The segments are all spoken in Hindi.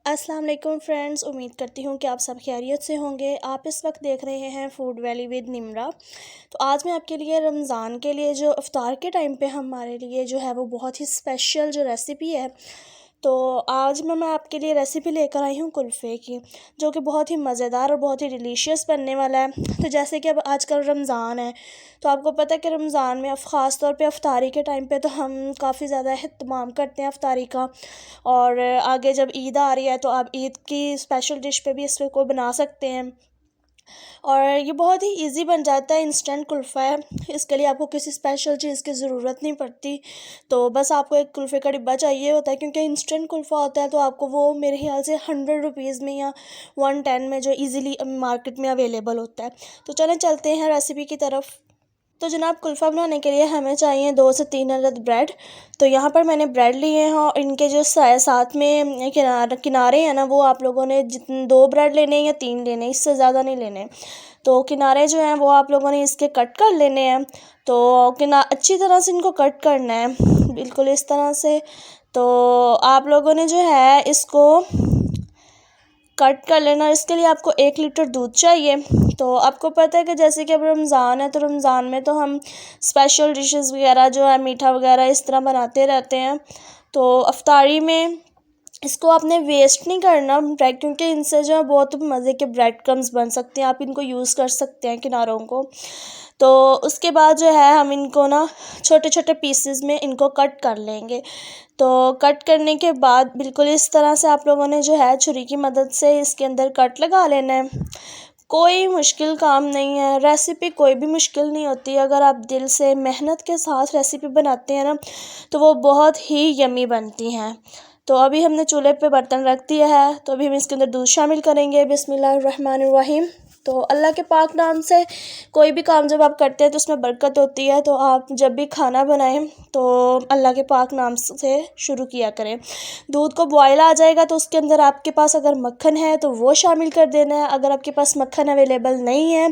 अस्सलाम वालेकुम फ्रेंड्स, उम्मीद करती हूँ कि आप सब खैरियत से होंगे। आप इस वक्त देख रहे हैं फूड वैली विद निम्रा। तो आज मैं आपके लिए रमज़ान के लिए जो इफ़्तार के टाइम पे हमारे लिए जो है वो बहुत ही स्पेशल जो रेसिपी है, तो आज मैं आपके लिए रेसिपी लेकर आई हूँ कुल्फ़े की, जो कि बहुत ही मज़ेदार और बहुत ही डिलीशियस बनने वाला है। तो जैसे कि अब आजकल रमज़ान है, तो आपको पता है कि रमज़ान में अब ख़ास तौर पे इफ़्तारी के टाइम पे तो हम काफ़ी ज़्यादा एहतमाम करते हैं इफ़्तारी का। और आगे जब ईद आ रही है तो आप ईद की स्पेशल डिश पे भी इसको बना सकते हैं। और ये बहुत ही इजी बन जाता है, इंस्टेंट कुल्फ़ा है। इसके लिए आपको किसी स्पेशल चीज़ की ज़रूरत नहीं पड़ती। तो बस आपको एक कुल्फ़े का डिब्बा चाहिए होता है, क्योंकि इंस्टेंट कुल्फ़ा होता है तो आपको वो मेरे ख्याल से 100 रुपीज़ में या 110 में जो ईज़िली मार्केट में अवेलेबल होता है। तो चलें चलते हैं रेसिपी की तरफ। तो जनाब, कुल्फ़ा बनाने के लिए हमें चाहिए 2 से 3 अदद ब्रेड। तो यहाँ पर मैंने ब्रेड लिए हैं और इनके जो साथ में किनारे हैं ना, वो आप लोगों ने जितने 2 ब्रेड लेने हैं या 3 लेने हैं, इससे ज़्यादा नहीं लेने। तो किनारे जो हैं वो आप लोगों ने इसके कट कर लेने हैं। तो अच्छी तरह से इनको कट करना है, बिल्कुल इस तरह से। तो आप लोगों ने जो है इसको कट कर लेना। इसके लिए आपको 1 लीटर दूध चाहिए। तो आपको पता है कि जैसे कि अब रमज़ान है, तो रमज़ान में तो हम स्पेशल डिशेस वगैरह जो है मीठा वगैरह इस तरह बनाते रहते हैं। तो अफ्तारी में इसको आपने वेस्ट नहीं करना ब्रेड, क्योंकि इनसे जो है बहुत मज़े के ब्रेड क्रम्स बन सकते हैं। आप इनको यूज़ कर सकते हैं किनारों को। तो उसके बाद जो है हम इनको ना छोटे छोटे पीसेस में इनको कट कर लेंगे। तो कट करने के बाद बिल्कुल इस तरह से आप लोगों ने जो है छुरी की मदद से इसके अंदर कट लगा लेना है। कोई मुश्किल काम नहीं है, रेसिपी कोई भी मुश्किल नहीं होती। अगर आप दिल से मेहनत के साथ रेसिपी बनाते हैं ना, तो वो बहुत ही यमी बनती हैं। तो अभी हमने चूल्हे पे बर्तन रख दिया है, तो अभी हम इसके अंदर दूध शामिल करेंगे। बिस्मिल्लाहिर्रहमानिर्रहीम। तो अल्लाह के पाक नाम से कोई भी काम जब आप करते हैं तो उसमें बरकत होती है। तो आप जब भी खाना बनाएं तो अल्लाह के पाक नाम से शुरू किया करें। दूध को बॉयल आ जाएगा तो उसके अंदर आपके पास अगर मक्खन है तो वो शामिल कर देना है। अगर आपके पास मक्खन अवेलेबल नहीं है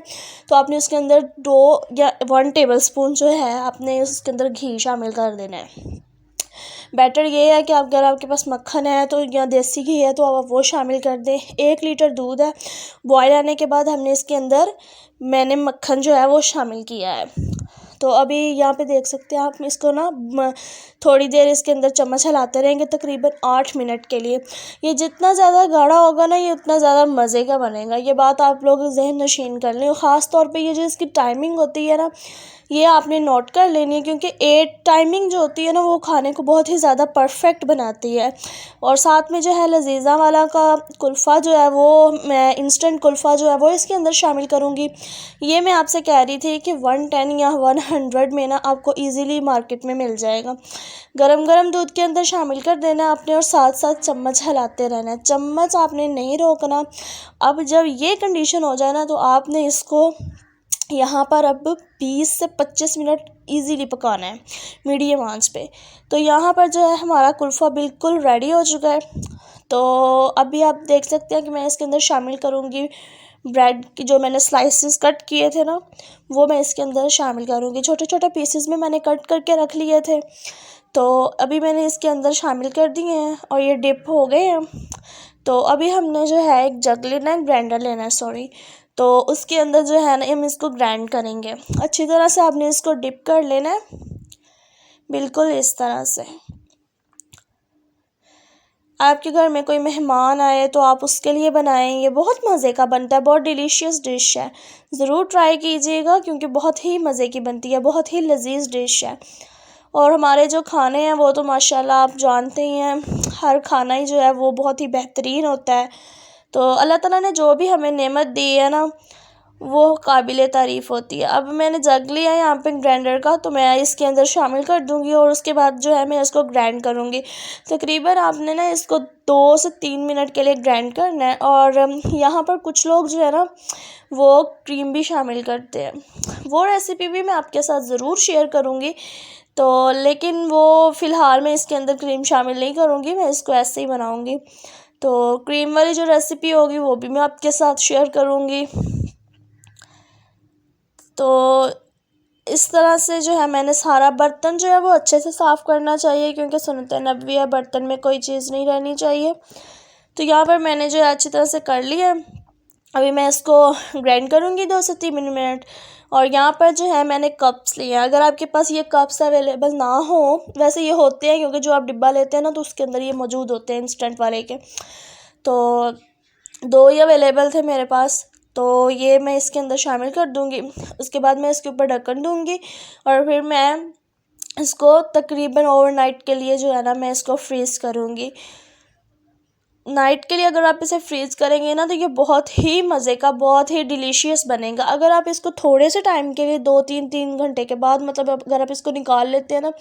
तो आपने उसके अंदर 2 या 1 टेबल स्पून जो है आपने उसके अंदर घी शामिल कर देना है। बेटर ये है कि अगर आपके पास मक्खन है तो या देसी घी है तो आप वो शामिल कर दें। 1 लीटर दूध है, बॉयल आने के बाद हमने इसके अंदर मैंने मक्खन जो है वो शामिल किया है। तो अभी यहाँ पे देख सकते हैं आप, इसको ना थोड़ी देर इसके अंदर चम्मच हिलाते रहेंगे, तकरीबन 8 मिनट के लिए। ये जितना ज़्यादा गाढ़ा होगा ना, ये उतना ज़्यादा मज़े का बनेगा। ये बात आप लोग जहन नशीन कर लें। ख़ास तौर पे ये जो इसकी टाइमिंग होती है ना, ये आपने नोट कर लेनी है, क्योंकि 8 टाइमिंग जो होती है ना, वो खाने को बहुत ही ज़्यादा परफेक्ट बनाती है। और साथ में जो है लजीज़ा वाला का कुल्फ़ा जो है वो, मैं इंस्टेंट कुल्फ़ा जो है वो इसके अंदर शामिल करूँगी। ये मैं आपसे कह रही थी कि 110 या 100 में ना आपको इजीली मार्केट में मिल जाएगा। गरम गरम दूध के अंदर शामिल कर देना है आपने, और साथ साथ चम्मच हिलाते रहना है, चम्मच आपने नहीं रोकना। अब जब ये कंडीशन हो जाए ना, तो आपने इसको यहाँ पर अब 20 से 25 मिनट इजीली पकाना है मीडियम आंच पे। तो यहाँ पर जो है हमारा कुल्फ़ा बिल्कुल रेडी हो चुका है। तो अभी आप देख सकते हैं कि मैं इसके अंदर शामिल करूँगी ब्रेड की जो मैंने स्लाइसेस कट किए थे ना, वो मैं इसके अंदर शामिल करूँगी। छोटे छोटे पीसेस में मैंने कट करके रख लिए थे, तो अभी मैंने इसके अंदर शामिल कर दिए हैं और ये डिप हो गए हैं। तो अभी हमने जो है एक जग लेना है, ग्राइंडर लेना है सॉरी। तो उसके अंदर जो है ना हम इसको ग्राइंड करेंगे। अच्छी तरह से आपने इसको डिप कर लेना है, बिल्कुल इस तरह से। आपके घर में कोई मेहमान आए तो आप उसके लिए बनाएं, ये बहुत मज़े का बनता है, बहुत डिलीशियस डिश है। ज़रूर ट्राई कीजिएगा, क्योंकि बहुत ही मज़े की बनती है, बहुत ही लजीज डिश है। और हमारे जो खाने हैं वो तो माशाल्लाह आप जानते ही हैं, हर खाना ही जो है वो बहुत ही बेहतरीन होता है। तो अल्लाह ताला ने जो भी हमें नेमत दी है ना, वो काबिल तारीफ़ होती है। अब मैंने जग लिया है यहाँ पे ग्राइंडर का, तो मैं इसके अंदर शामिल कर दूँगी और उसके बाद जो है मैं इसको ग्राइंड करूँगी। तकरीबन आपने ना इसको 2 से 3 मिनट के लिए ग्राइंड करना है। और यहाँ पर कुछ लोग जो है ना वो क्रीम भी शामिल करते हैं, वो रेसिपी भी मैं आपके साथ ज़रूर शेयर करूँगी। तो लेकिन वो फ़िलहाल मैं इसके अंदर क्रीम शामिल नहीं करूँगी, मैं इसको ऐसे ही बनाऊँगी। तो क्रीम वाली जो रेसिपी होगी वो भी मैं आपके साथ शेयर करूँगी। तो इस तरह से जो है मैंने सारा बर्तन जो है वो अच्छे से साफ़ करना चाहिए, क्योंकि सुन्नत नबवी है, बर्तन में कोई चीज़ नहीं रहनी चाहिए। तो यहाँ पर मैंने जो है अच्छी तरह से कर लिया है। अभी मैं इसको ग्राइंड करूँगी 2 से 3 मिनट। और यहाँ पर जो है मैंने कप्स लिए हैं। अगर आपके पास ये कप्स अवेलेबल ना हो, वैसे ये होते हैं क्योंकि जो आप डिब्बा लेते हैं ना तो उसके अंदर ये मौजूद होते हैं इंस्टेंट वाले के, तो 2 ही अवेलेबल थे मेरे पास, तो ये मैं इसके अंदर शामिल कर दूँगी। उसके बाद मैं इसके ऊपर ढक्कन दूँगी और फिर मैं इसको तकरीबन ओवरनाइट के लिए जो है ना मैं इसको फ्रीज़ करूँगी। नाइट के लिए अगर आप इसे फ्रीज़ करेंगे ना तो ये बहुत ही मज़े का, बहुत ही डिलीशियस बनेगा। अगर आप इसको थोड़े से टाइम के लिए 2-3 घंटे के बाद, मतलब अगर आप इसको निकाल लेते हैं ना,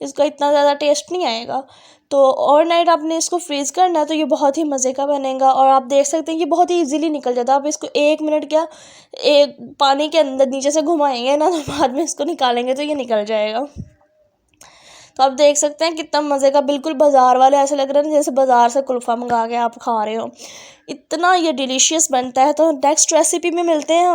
इसका इतना ज़्यादा टेस्ट नहीं आएगा। तो ओवरनाइट आपने इसको फ्रीज़ करना है तो ये बहुत ही मज़े का बनेगा। और आप देख सकते हैं कि बहुत ही ईज़िली निकल जाता है। आप इसको 1 मिनट क्या, एक पानी के अंदर नीचे से घुमाएंगे ना तो बाद में इसको निकालेंगे तो ये निकल जाएगा। तो आप देख सकते हैं कितना मज़े का, बिल्कुल बाज़ार वाले ऐसे लग रहे हैं जैसे बाज़ार से कुल्फ़ा मंगा के आप खा रहे हो, इतना ये डिलीशियस बनता है। तो नेक्स्ट रेसिपी में मिलते हैं हम।